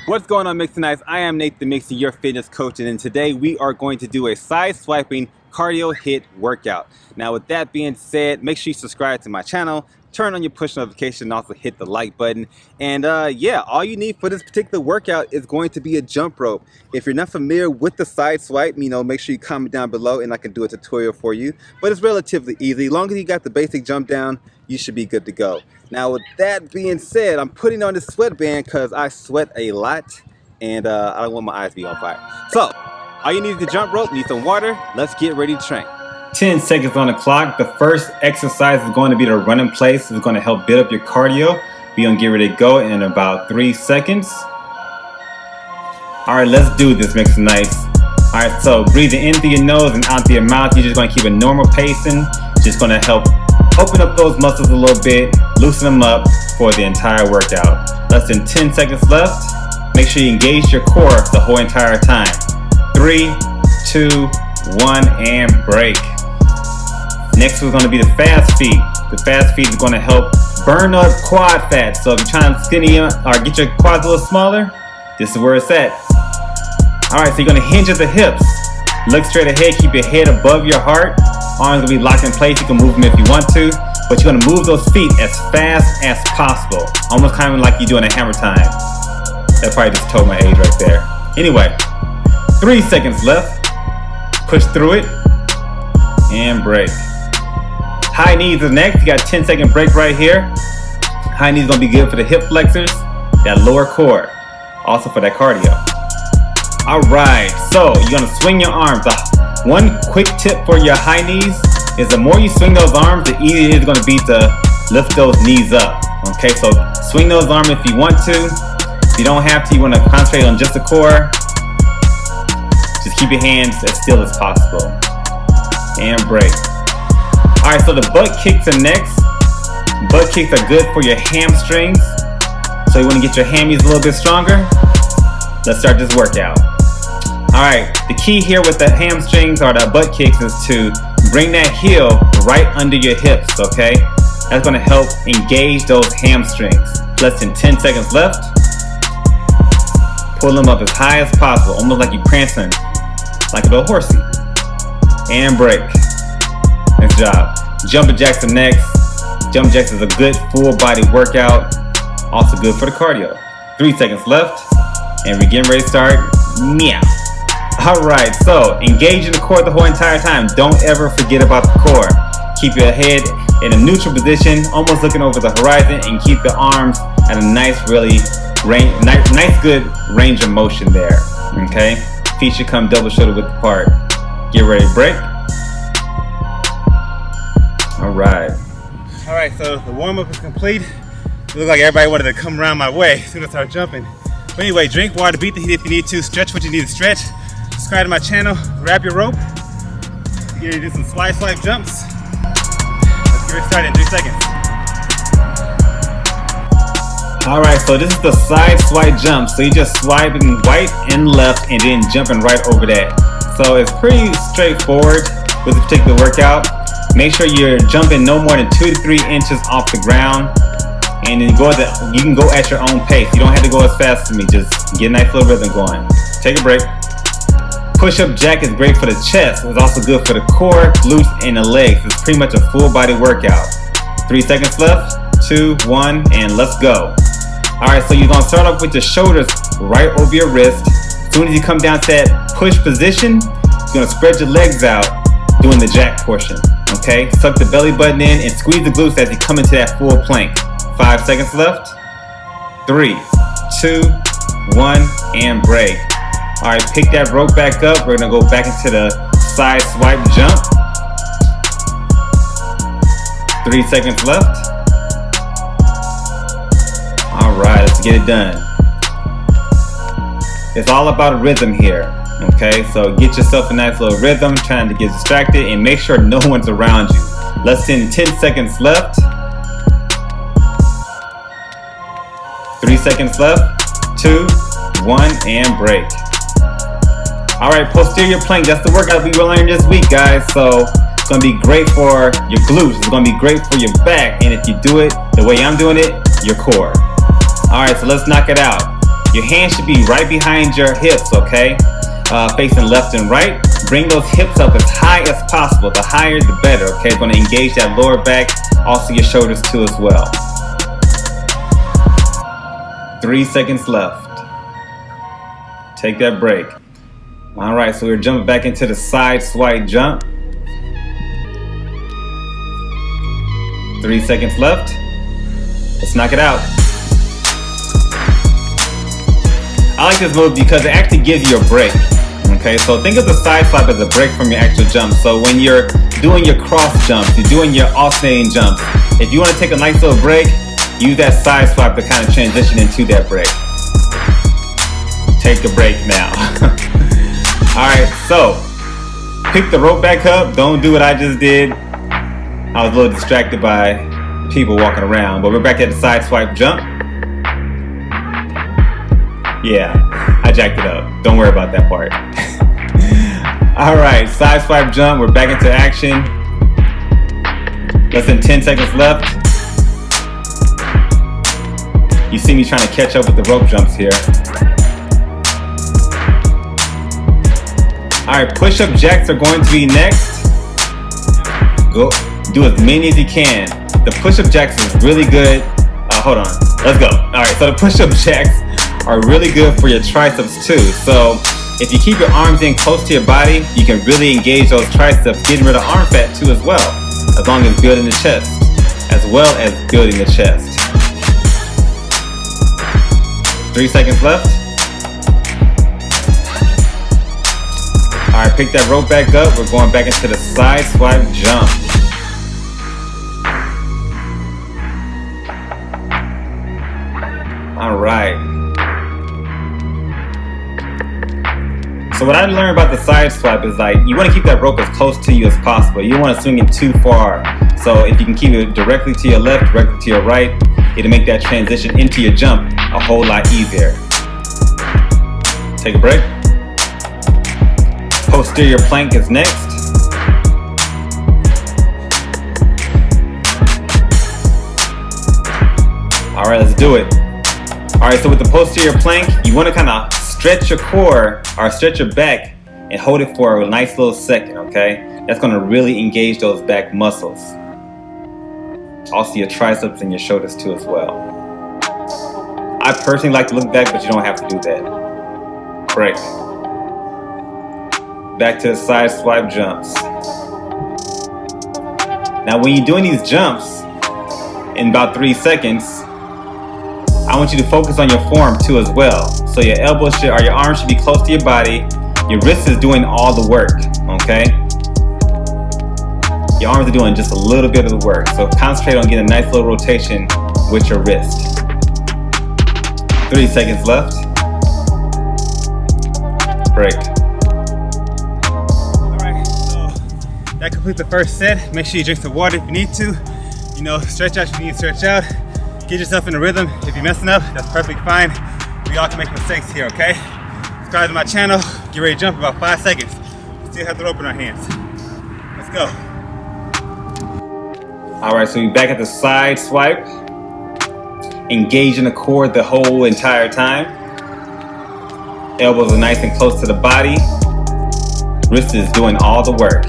What's going on, Mixing Nights? I am Nate the Mixie, your fitness coach, and today we are going to do a side swiping cardio HIIT workout. Now, with that being said, make sure you subscribe to my channel, turn on your push notification, and also hit the like button. And yeah, all you need for this particular workout is going to be a jump rope. If you're not familiar with the side swipe, make sure you comment down below and I can do a tutorial for you. But it's relatively easy. As long as you got the basic jump down, you should be good to go. Now, with that being said, I'm putting on this sweatband because I sweat a lot and I don't want my eyes to be on fire. So, all you need is the jump rope, need some water. Let's get ready to train. 10 seconds on the clock. The first exercise is going to be the run in place. It's going to help build up your cardio. We're going to get ready to go in about 3 seconds. All right, let's do this, Mixing Nights. All right, so breathing in through your nose and out through your mouth. You're just going to keep a normal pacing. Just going to help open up those muscles a little bit, loosen them up for the entire workout. Less than 10 seconds left. Make sure you engage your core the whole entire time. 3, 2, 1, and break. Next is going to be the fast feet. The fast feet is going to help burn up quad fat. So if you're trying to skinny or get your quads a little smaller, this is where it's at. Alright, so you're going to hinge at the hips. Look straight ahead, keep your head above your heart. Arms will be locked in place. You can move them if you want to, but you're going to move those feet as fast as possible. Almost kind of like you're doing a hammer time. That probably just told my age right there. Anyway, 3 seconds left. Push through it and break. High knees is next. You got a 10-second break right here. High knees is going to be good for the hip flexors, that lower core, also for that cardio. All right, so you're going to swing your arms. One quick tip for your high knees is the more you swing those arms, the easier it is going to be to lift those knees up. Okay, so swing those arms if you want to. If you don't have to, you want to concentrate on just the core. Just keep your hands as still as possible. And break. Alright, so the butt kicks are next. Butt kicks are good for your hamstrings. So you want to get your hammies a little bit stronger. Let's start this workout. Alright, the key here with the hamstrings or the butt kicks is to bring that heel right under your hips, okay? That's going to help engage those hamstrings. Less than 10 seconds left. Pull them up as high as possible, almost like you're prancing, like a little horsey. And break. Nice job. Jumping jacks are next. Jumping jacks is a good full body workout. Also good for the cardio. 3 seconds left. And we're getting ready to start. Meow. Alright, so engage in the core the whole entire time. Don't ever forget about the core. Keep your head in a neutral position, almost looking over the horizon, and keep the arms at a nice, nice good range of motion there. Okay? Feet should come double shoulder width apart. Get ready to break. Alright, so the warm-up is complete. It looks like everybody wanted to come around my way as soon as I start jumping. But anyway, drink water, beat the heat if you need to, stretch what you need to stretch. Subscribe to my channel, grab your rope. Get ready to do some swipe jumps. Let's get started in 3 seconds. Alright, so this is the side swipe jump. So you're just swiping right and left and then jumping right over that. So it's pretty straightforward with this particular workout. Make sure you're jumping no more than 2 to 3 inches off the ground. And then you can go at your own pace. You don't have to go as fast as me. Just get a nice little rhythm going. Take a break. Push-up jack is great for the chest. It's also good for the core, glutes, and the legs. It's pretty much a full body workout. 3 seconds left. 2, 1, and let's go. Alright, so you're going to start off with your shoulders right over your wrist. As soon as you come down to that push position, you're going to spread your legs out doing the jack portion. Okay? Suck the belly button in and squeeze the glutes as you come into that full plank. 5 seconds left. 3, 2, 1, and break. Alright, pick that rope back up. We're going to go back into the side swipe jump. 3 seconds left. Alright, let's get it done. It's all about a rhythm here. Okay, so get yourself a nice little rhythm, trying to get distracted, and make sure no one's around you. Less than 10 seconds left. 3 seconds left. 2, 1, and break. Alright, posterior plank, that's the workout we will learn this week, guys. So it's going to be great for your glutes. It's going to be great for your back. And if you do it the way I'm doing it, your core. Alright, so let's knock it out. Your hands should be right behind your hips, okay? Facing left and right. Bring those hips up as high as possible. The higher, the better, okay? It's gonna engage that lower back, also your shoulders too as well. 3 seconds left. Take that break. All right, so we're jumping back into the side swipe jump. 3 seconds left. Let's knock it out. I like this move because it actually gives you a break. Okay, so think of the side swipe as a break from your actual jump. So when you're doing your cross jumps, you're doing your alternating jumps, if you want to take a nice little break, use that side swipe to kind of transition into that break. Take a break now. Alright, so pick the rope back up. Don't do what I just did. I was a little distracted by people walking around, but we're back at the side swipe jump. Yeah, I jacked it up. Don't worry about that part. Alright, side swipe jump. We're back into action. Less than 10 seconds left. You see me trying to catch up with the rope jumps here. Alright, push-up jacks are going to be next. Go do as many as you can. The push-up jacks is really good. Hold on, let's go. Alright, so the push-up jacks are really good for your triceps too. So if you keep your arms in close to your body, you can really engage those triceps, getting rid of arm fat too as well, as long as building the chest, as well as building the chest. 3 seconds left. Alright, pick that rope back up. We're going back into the side swipe jump. Alright. So what I learned about the side swipe is like, you want to keep that rope as close to you as possible. You don't want to swing it too far. So if you can keep it directly to your left, directly to your right, it'll make that transition into your jump a whole lot easier. Take a break. Posterior plank is next. All right, let's do it. All right, so with the posterior plank, you want to kind of stretch your core or stretch your back and hold it for a nice little second, okay? That's going to really engage those back muscles. Also your triceps and your shoulders too as well. I personally like to look back, but you don't have to do that. Break. Back to the side swipe jumps. Now when you're doing these jumps in about 3 seconds, I want you to focus on your form too as well. So your elbows or your arms should be close to your body. Your wrist is doing all the work, okay? Your arms are doing just a little bit of the work. So concentrate on getting a nice little rotation with your wrist. 3 seconds left. Break. Alright, so that completes the first set. Make sure you drink some water if you need to. You know, stretch out if you need to stretch out. Get yourself in a rhythm. If you're messing up, that's perfectly fine. We all can make mistakes here, okay? Subscribe to my channel. Get ready to jump in about 5 seconds. We still have the rope in our hands. Let's go. All right, so we're back at the side swipe. Engaging the core the whole entire time. Elbows are nice and close to the body. Wrist is doing all the work.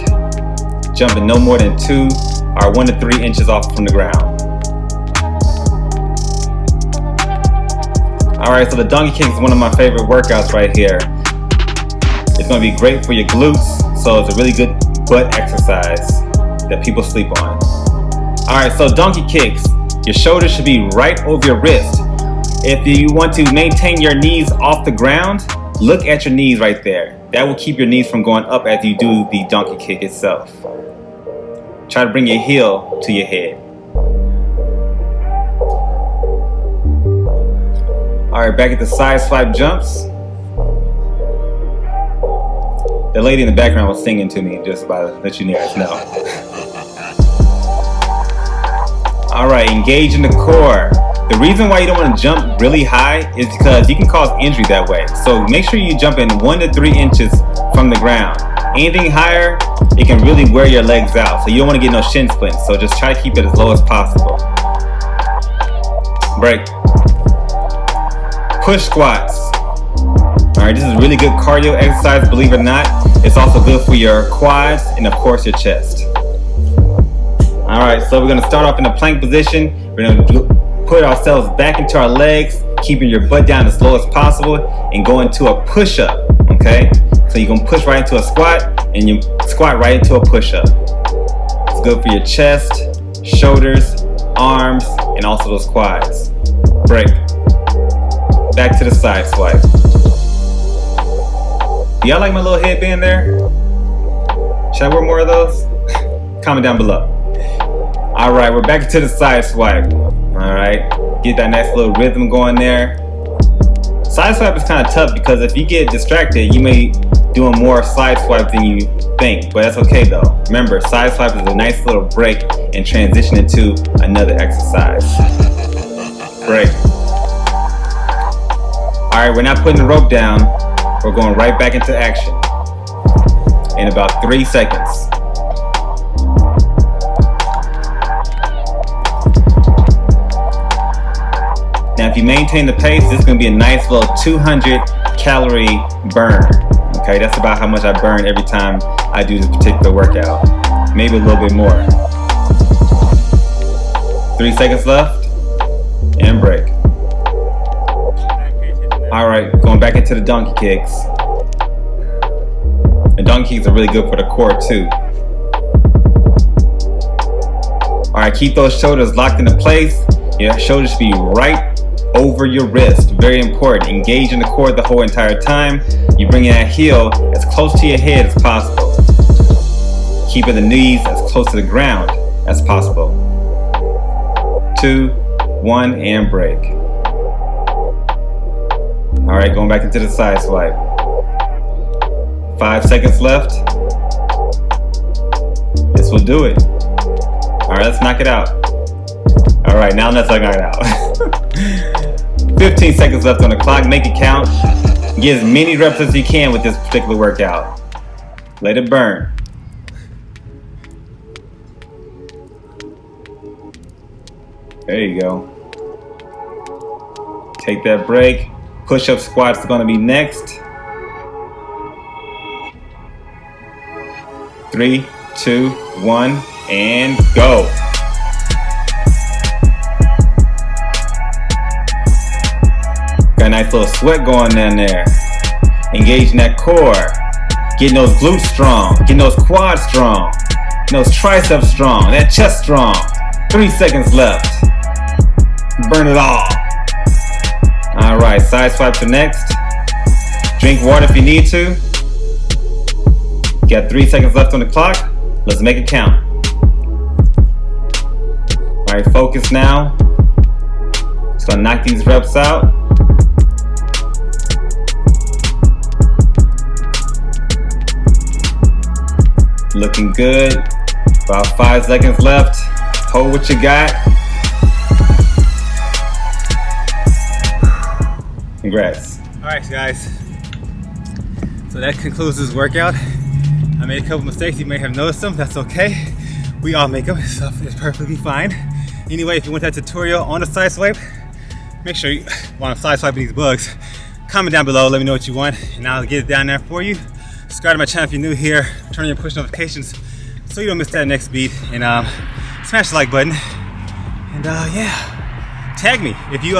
Jumping no more than 2 or 1 to 3 inches off from the ground. Alright, so the donkey kick is one of my favorite workouts right here. It's going to be great for your glutes, so it's a really good butt exercise that people sleep on. Alright, so donkey kicks. Your shoulders should be right over your wrist. If you want to maintain your knees off the ground, look at your knees right there. That will keep your knees from going up as you do the donkey kick itself. Try to bring your heel to your head. Alright, back at the side swipe jumps. The lady in the background was singing to me, just by let you guys know. Alright, engage in the core. The reason why you don't want to jump really high is because you can cause injury that way. So make sure you jump in 1 to 3 inches from the ground. Anything higher, it can really wear your legs out. So you don't want to get no shin splints. So just try to keep it as low as possible. Break. push squats. Alright, this is really good cardio exercise, believe it or not. It's also good for your quads and of course your chest. Alright, so we're going to start off in a plank position. We're going to put ourselves back into our legs, keeping your butt down as low as possible, and go into a push-up, okay? So you're going to push right into a squat, and you squat right into a push-up. It's good for your chest, shoulders, arms, and also those quads. Break. Back to the side swipe. Do y'all like my little headband there? Should I wear more of those? Comment down below. Alright, we're back to the side swipe. Alright, get that nice little rhythm going there. Side swipe is kind of tough because if you get distracted, you may doing more side swipe than you think, but that's okay though. Remember, side swipe is a nice little break and transition into another exercise. Break. Alright, we're not putting the rope down. We're going right back into action in about 3 seconds. Now, if you maintain the pace, this is going to be a nice little 200 calorie burn. Okay, that's about how much I burn every time I do this particular workout. Maybe a little bit more. 3 seconds left, and break. Alright, going back into the donkey kicks. The donkey kicks are really good for the core too. Alright, keep those shoulders locked into place. Your shoulders should be right over your wrist. Very important. Engage in the core the whole entire time. You bring that heel as close to your head as possible. Keeping the knees as close to the ground as possible. 2, 1, and break. Alright, going back into the side swipe. 5 seconds left. This will do it. Alright, let's knock it out. Alright, now let's knock it out. 15 seconds left on the clock. Make it count. Get as many reps as you can with this particular workout. Let it burn. There you go. Take that break. Push-up squats are going to be next. 3, 2, 1, and go. Got a nice little sweat going down there. Engaging that core. Getting those glutes strong. Getting those quads strong. Getting those triceps strong. That chest strong. 3 seconds left. Burn it all. Alright, side swipe to next. Drink water if you need to. Got 3 seconds left on the clock. Let's make it count. Alright, focus now. Just gonna knock these reps out. Looking good. About 5 seconds left. Hold what you got. Congrats. Alright guys, so that concludes this workout. I made a couple mistakes, you may have noticed them, that's okay. We all make them, so it's perfectly fine. Anyway, if you want that tutorial on the side swipe, make sure you want to side swipe these bugs. Comment down below, let me know what you want, and I'll get it down there for you. Subscribe to my channel if you're new here, turn on your push notifications so you don't miss that next beat, and smash the like button, and yeah, tag me. If you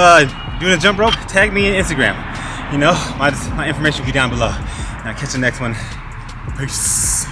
doing a jump rope, tag me on Instagram. You know, my information will be down below. Now catch the next one. Peace.